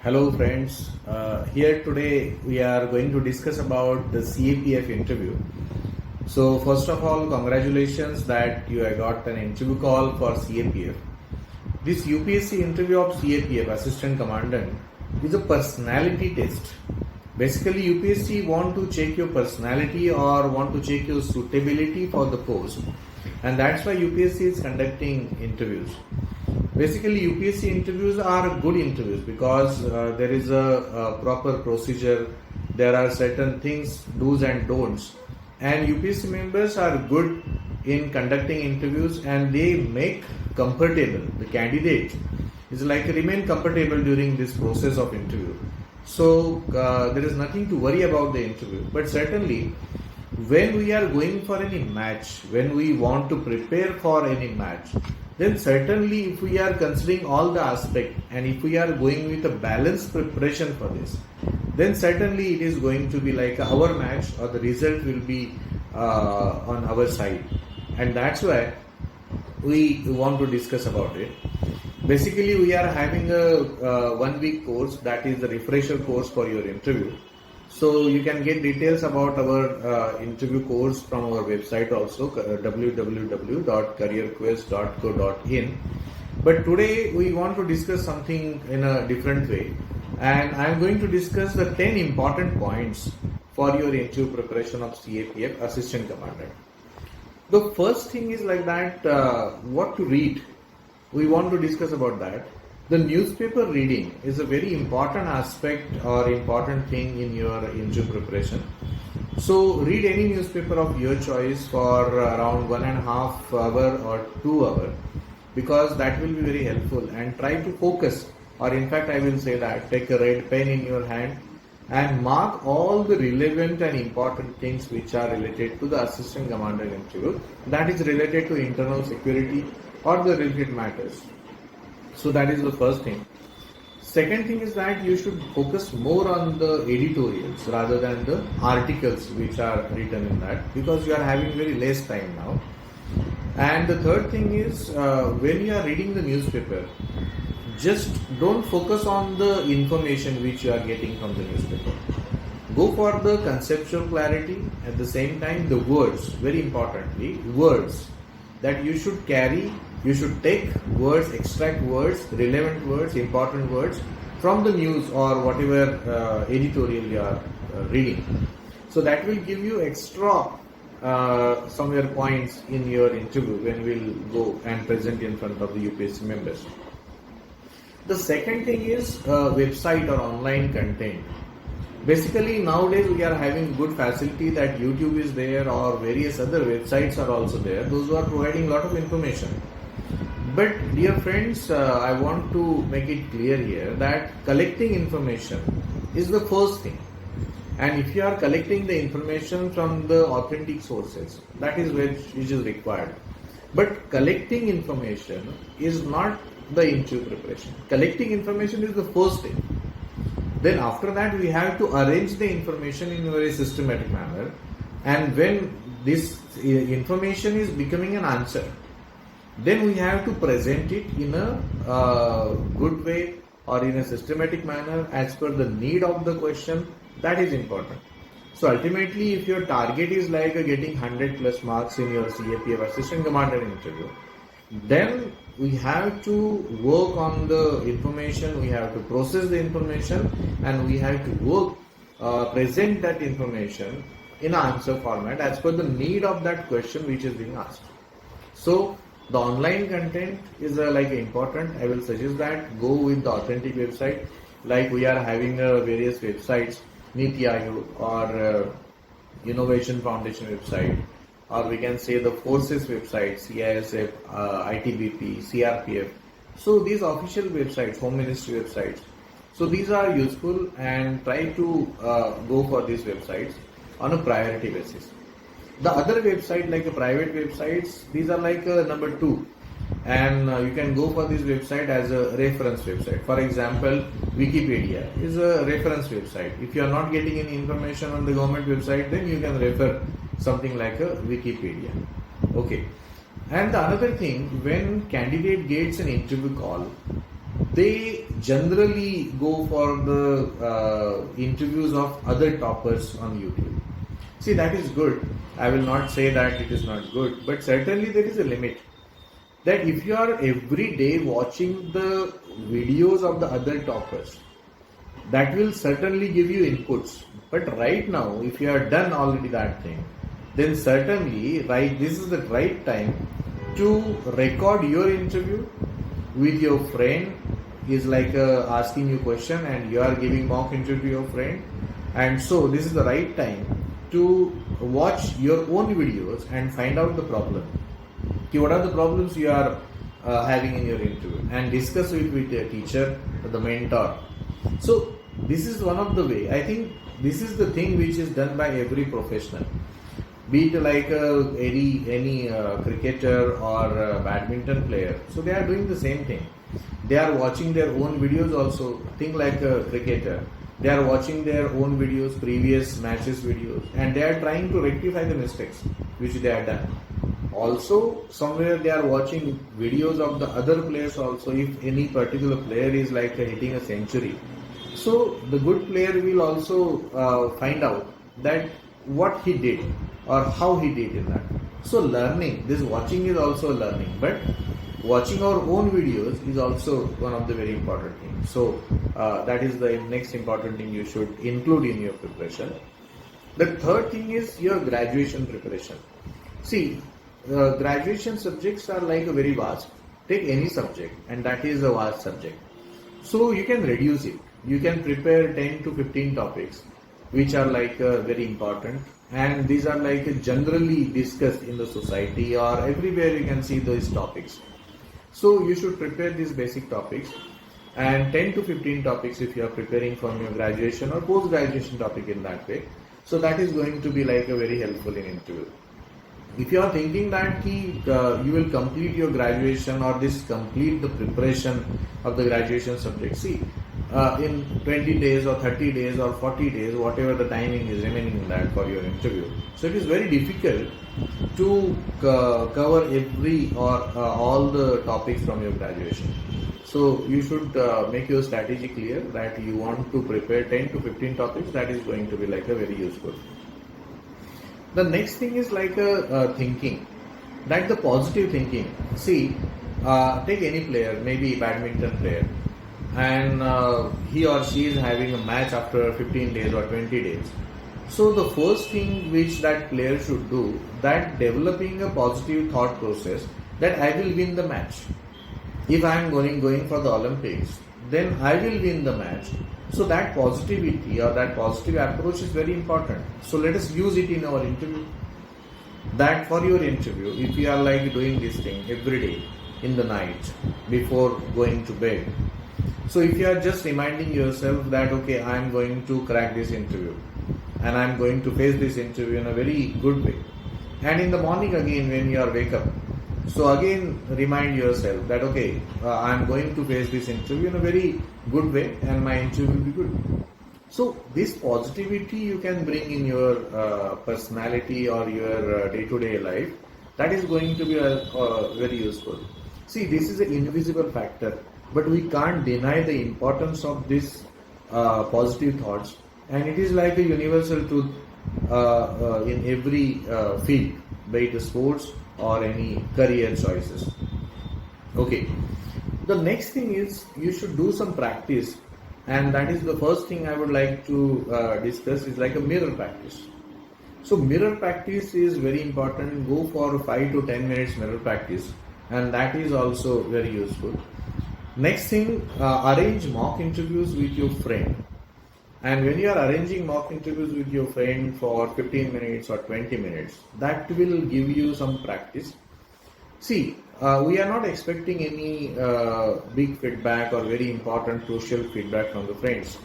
Hello friends, here today we are going to discuss about the CAPF interview. So first of all, congratulations that you have got an interview call for CAPF. This UPSC interview of CAPF Assistant Commandant is a personality test. Basically UPSC want to check your personality or want to check your suitability for the post, and that's why UPSC is conducting interviews. Basically UPSC interviews are good interviews because there is a proper procedure, there are certain things, do's and don'ts, and UPSC members are good in conducting interviews and they make comfortable. The candidate is like remain comfortable during this process of interview. So there is nothing to worry about the interview, but certainly when we are going for any match, when we want to prepare for any match, then certainly if we are considering all the aspects and if we are going with a balanced preparation for this, then certainly it is going to be like our match or the result will be on our side, and that's why we want to discuss about it. Basically we are having a 1 week course, that is the refresher course for your interview. So you can get details about our interview course from our website also, www.careerquest.co.in. But today we want to discuss something in a different way, and I am going to discuss the 10 important points for your interview preparation of CAPF Assistant Commandant. The first thing is like that, what to read. We want to discuss about that. The newspaper reading is a very important aspect or important thing in your interview preparation. So read any newspaper of your choice for around 1.5 hour or 2 hours, because that will be very helpful, and try to focus, or in fact I will say that take a red pen in your hand and mark all the relevant and important things which are related to the assistant commander interview, that is related to internal security or the related matters. So that is the first thing. Second thing is that you should focus more on the editorials rather than the articles which are written in that, because you are having very less time now. And the third thing is when you are reading the newspaper, just don't focus on the information which you are getting from the newspaper. Go for the conceptual clarity, at the same time the words, very importantly words that you should carry. You should take words, extract words, relevant words, important words from the news or whatever editorial you are reading. So that will give you extra somewhere points in your interview when we will go and present in front of the UPSC members. The second thing is website or online content. Basically nowadays we are having good facility that YouTube is there or various other websites are also there, those who are providing a lot of information. But dear friends, I want to make it clear here that collecting information is the first thing, and if you are collecting the information from the authentic sources, that is which is required. But collecting information is not the interview preparation. Collecting information is the first thing. Then after that we have to arrange the information in a very systematic manner, and when this information is becoming an answer, then we have to present it in a good way or in a systematic manner as per the need of the question. That is important. So ultimately if your target is like getting 100 plus marks in your CAPF Assistant Commandant interview, then we have to work on the information, we have to process the information, and we have to work, present that information in an answer format as per the need of that question which is being asked. So the online content is like important. I will suggest that go with the authentic website, like we are having various websites, Niti Aayog or Innovation Foundation website, or we can say the forces website, CISF, ITBP, CRPF. So these official websites, Home Ministry websites, so these are useful, and try to go for these websites on a priority basis. The other website like a private websites, these are like number 2, and you can go for this website as a reference website. For example, Wikipedia is a reference website. If you are not getting any information on the government website, then you can refer something like a Wikipedia. Okay. And the another thing, when candidate gets an interview call, they generally go for the interviews of other toppers on YouTube. See, that is good. I will not say that it is not good, but certainly there is a limit. That if you are every day watching the videos of the other toppers, that will certainly give you inputs. But right now, if you have done already that thing, then certainly this is the right time to record your interview with your friend. Is like asking you question and you are giving mock interview to your friend, and so this is the right time to watch your own videos and find out the problem. What are the problems you are having in your interview, and discuss it with your teacher or the mentor. So this is one of the way. I think this is the thing which is done by every professional, be it like any cricketer or badminton player. So they are doing the same thing. They are watching their own videos also. Think like a cricketer. They are watching their own videos, previous matches videos, and they are trying to rectify the mistakes which they have done. Also, somewhere they are watching videos of the other players also. If any particular player is like hitting a century, so the good player will also find out that what he did or how he did in that. So learning, this watching is also learning, but watching our own videos is also one of the very important things. So that is the next important thing you should include in your preparation. The third thing is your graduation preparation. See, graduation subjects are like a very vast. Take any subject, and that is a vast subject. So you can reduce it. You can prepare 10 to 15 topics which are like very important, and these are like generally discussed in the society or everywhere you can see those topics. So you should prepare these basic topics, and 10 to 15 topics if you are preparing from your graduation or post-graduation topic in that way. So that is going to be like a very helpful in interview. If you are thinking that you will complete your graduation or complete the preparation of the graduation subject, see, in 20 days or 30 days or 40 days, whatever the timing is remaining in that for your interview. So it is very difficult to cover every or all the topics from your graduation. So you should make your strategy clear that you want to prepare 10 to 15 topics. That is going to be like a very useful. The next thing is like a thinking, that the positive thinking. See, take any player, maybe badminton player, and he or she is having a match after 15 days or 20 days. So the first thing which that player should do, that developing a positive thought process that I will win the match. If I am going for the Olympics, then I will win the match. So that positivity or that positive approach is very important. So let us use it in our interview. That for your interview, if you are like doing this thing every day in the night before going to bed. So if you are just reminding yourself that okay, I am going to crack this interview and I am going to face this interview in a very good way. And in the morning again when you are wake up, so again remind yourself that okay, I am going to face this interview in a very good way and my interview will be good. So this positivity you can bring in your personality or your day-to-day life. That is going to be very useful. See, this is an invisible factor, but we can't deny the importance of this positive thoughts, and it is like a universal truth in every field, be it sports or any career choices. Okay, the next thing is you should do some practice, and that is the first thing I would like to discuss is like a mirror practice. So mirror practice is very important. Go for 5 to 10 minutes mirror practice, and that is also very useful. Next thing, arrange mock interviews with your friend. And when you are arranging mock interviews with your friend for 15 minutes or 20 minutes, that will give you some practice. See, we are not expecting any big feedback or very important crucial feedback from the friends.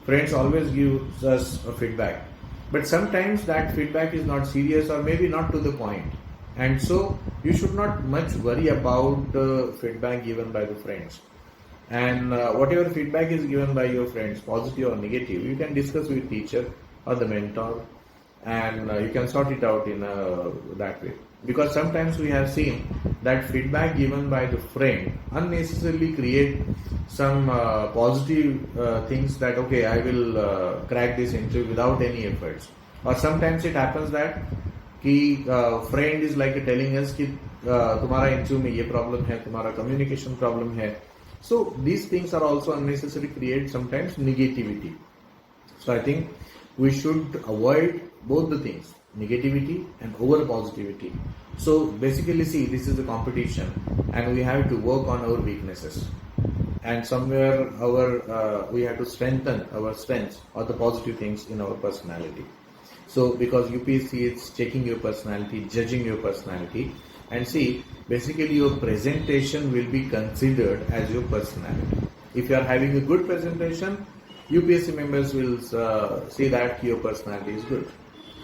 Friends always give us a feedback. But sometimes that feedback is not serious or maybe not to the point. And so you should not much worry about the feedback given by the friends. And whatever feedback is given by your friends, positive or negative, you can discuss with teacher or the mentor. and you can sort it out in that way. Because sometimes we have seen that feedback given by the friend unnecessarily create some positive things that okay, I will crack this interview without any efforts. Or sometimes it happens that कि friend is like telling us कि तुम्हारा interview में ये problem है, तुम्हारा communication problem है. So these things are also unnecessary, create sometimes negativity. So I think we should avoid both the things, negativity and over positivity. So basically, see, this is a competition, and we have to work on our weaknesses, and somewhere we have to strengthen our strengths or the positive things in our personality. So because UPSC is checking your personality, judging your personality, and see, basically your presentation will be considered as your personality. If you are having a good presentation, UPSC members will see that your personality is good.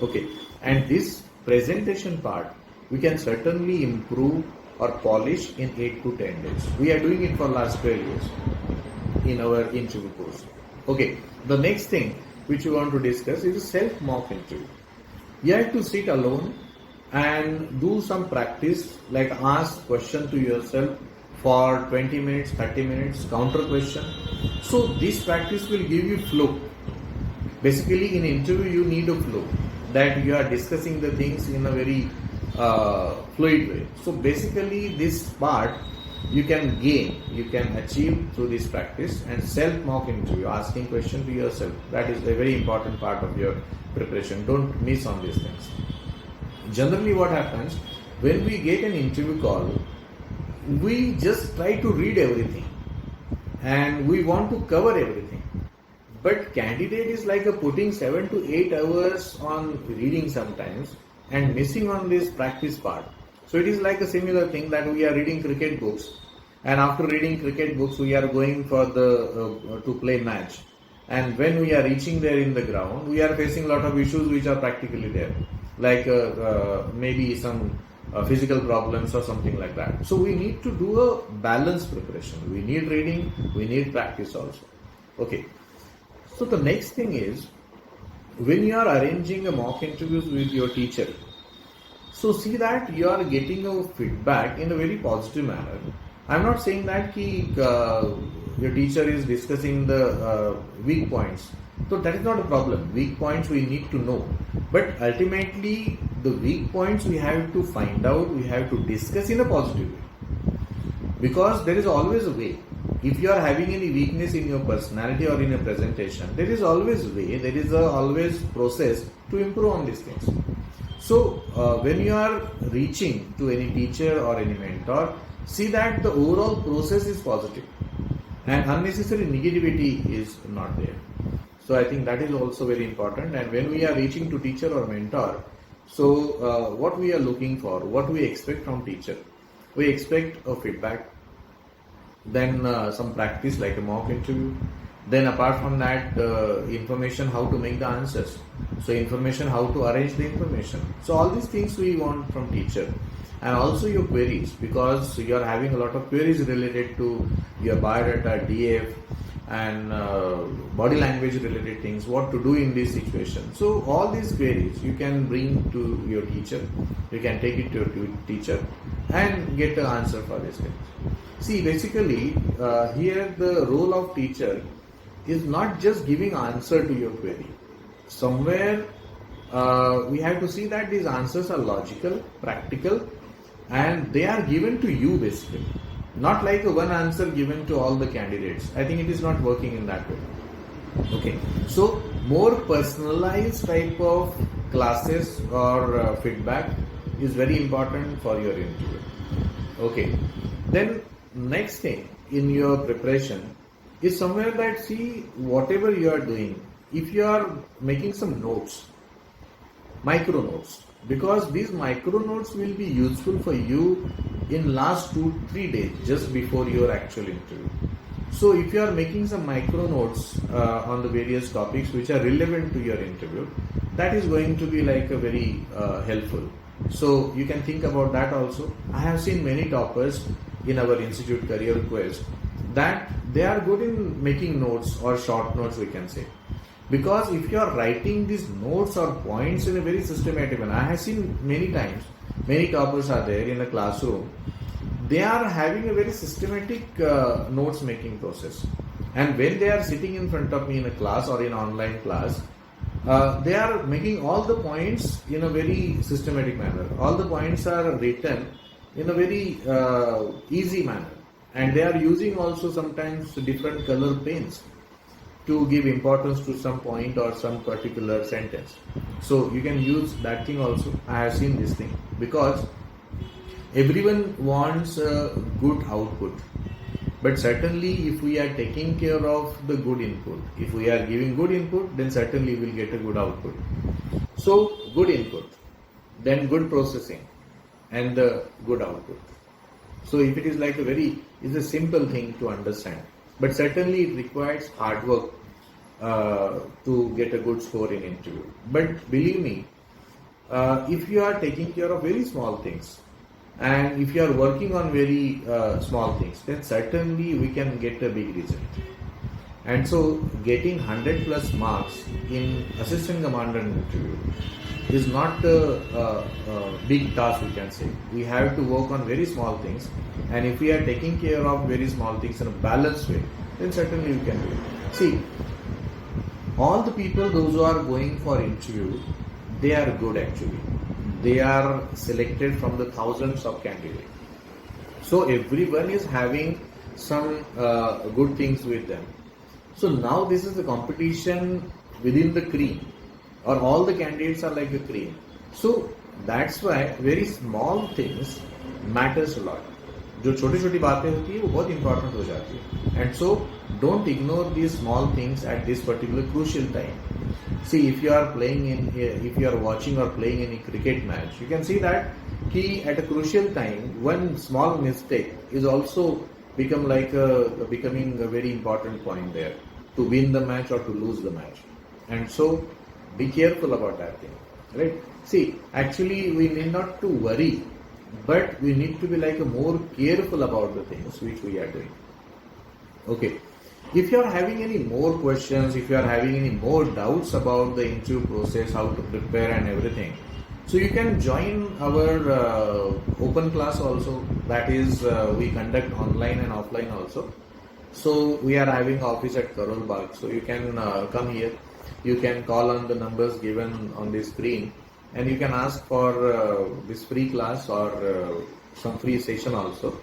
Okay, and this presentation part we can certainly improve or polish in 8 to 10 days. We are doing it for last 12 years in our interview course. Okay, the next thing which we want to discuss is a self-mock interview. You have to sit alone and do some practice, like ask question to yourself for 20 minutes, 30 minutes, counter question. So this practice will give you flow. Basically in interview you need a flow, that you are discussing the things in a very fluid way. So basically this part you can gain, you can achieve through this practice. And self-mock interview, asking question to yourself, that is a very important part of your preparation. Don't miss on these things. Generally what happens, when we get an interview call, we just try to read everything and we want to cover everything. But candidate is like putting 7 to 8 hours on reading sometimes and missing on this practice part. So it is like a similar thing that we are reading cricket books, and after reading cricket books we are going for the to play match, and when we are reaching there in the ground we are facing a lot of issues which are practically there, like maybe some physical problems or something like that. So we need to do a balanced preparation. We need reading, we need practice also. Okay. So the next thing is, when you are arranging a mock interviews with your teacher, so see that you are getting a feedback in a very positive manner. I'm not saying that your teacher is discussing the weak points. So that is not a problem. Weak points we need to know. But ultimately the weak points we have to find out, we have to discuss in a positive way. Because there is always a way. If you are having any weakness in your personality or in a presentation, there is always a way, there is always process to improve on these things. So when you are reaching to any teacher or any mentor, see that the overall process is positive and unnecessary negativity is not there. So I think that is also very important. And when we are reaching to teacher or mentor, so what we are looking for, what we expect from teacher, we expect a feedback, then some practice like a mock interview. Then apart from that, information how to make the answers. So information how to arrange the information. So all these things we want from teacher. And also your queries, because you are having a lot of queries related to your biodata, DF, and body language related things, what to do in this situation. So all these queries you can bring to your teacher, you can take it to your teacher and get an answer for these things. See, basically here the role of teacher is not just giving answer to your query. Somewhere we have to see that these answers are logical, practical, and they are given to you basically. Not like a one answer given to all the candidates. I think it is not working in that way. Okay, so more personalized type of classes or feedback is very important for your interview. Okay, then next thing in your preparation is somewhere that, see, whatever you are doing, if you are making some notes, micro notes, because these micro notes will be useful for you in last 2-3 days just before your actual interview. So if you are making some micro notes on the various topics which are relevant to your interview, that is going to be like a very helpful. So you can think about that also. I have seen many toppers in our institute career quest that they are good in making notes or short notes, we can say. Because if you are writing these notes or points in a very systematic manner, I have seen many times, many toppers are there in a classroom, they are having a very systematic notes making process. And when they are sitting in front of me in a class or in online class, they are making all the points in a very systematic manner. All the points are written in a very easy manner. And they are using also sometimes different color pens to give importance to some point or some particular sentence. So you can use that thing also. I have seen this thing because everyone wants a good output. But certainly if we are taking care of the good input, if we are giving good input, then certainly we will get a good output. So good input, then good processing and the good output. So if it is like it's a simple thing to understand. But certainly it requires hard work to get a good score in interview. But believe me, if you are taking care of very small things, and if you are working on very small things, then certainly we can get a big result. And so getting 100 plus marks in Assistant Commandant interview is not a big task, we can say. We have to work on very small things, and if we are taking care of very small things in a balanced way, then certainly we can do it. See, all the people, those who are going for interview, they are good actually. They are selected from the thousands of candidates. So everyone is having some good things with them. So now this is a competition within the cream, or all the candidates are like a cream. So that's why very small things matters a lot. जो छोटी छोटी बातें होती है वो बहुत important हो जाती है. And so don't ignore these small things at this particular crucial time. See, if you are watching or playing any cricket match, you can see that at a crucial time, one small mistake is also becoming a very important point there to win the match or to lose the match. And so be careful about that thing, right? See, actually we need not to worry, but we need to be more careful about the things which we are doing. Okay. If you are having any more questions, if you are having any more doubts about the interview process, how to prepare and everything, so you can join our open class also. That is, we conduct online and offline also. So we are having office at Karol Bagh. So you can come here. You can call on the numbers given on the screen, and you can ask for this free class or some free session also.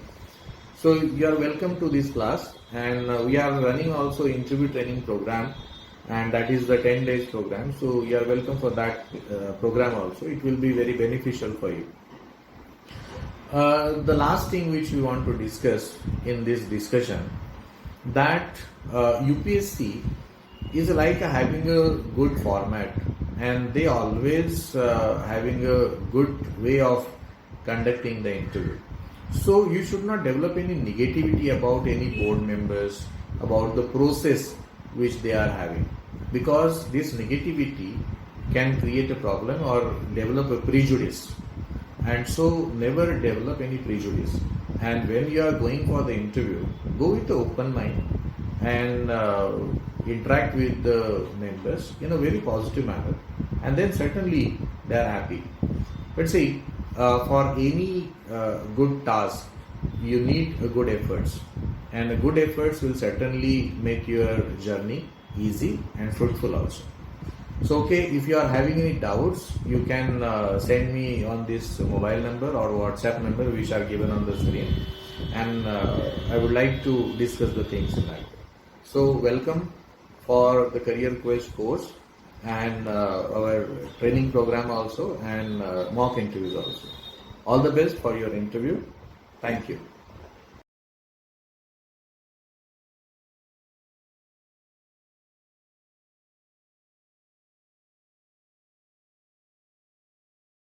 So you are welcome to this class, and we are running also interview training program, and that is the 10 days program. So you are welcome for that program also. It will be very beneficial for you. The last thing which we want to discuss in this discussion, that UPSC is like having a good format, and they always having a good way of conducting the interview. So you should not develop any negativity about any board members, about the process which they are having, because this negativity can create a problem or develop a prejudice. And so never develop any prejudice. And when you are going for the interview, go with an open mind and interact with the members in a very positive manner, and then certainly they are happy. But see, for any good task, you need a good efforts, and a good efforts will certainly make your journey easy and fruitful also. So okay, if you are having any doubts, you can send me on this mobile number or WhatsApp number which are given on the screen, and I would like to discuss the things in that. So welcome for the Career Quest course and our training program also, and mock interviews also. All the best for your interview. Thank you.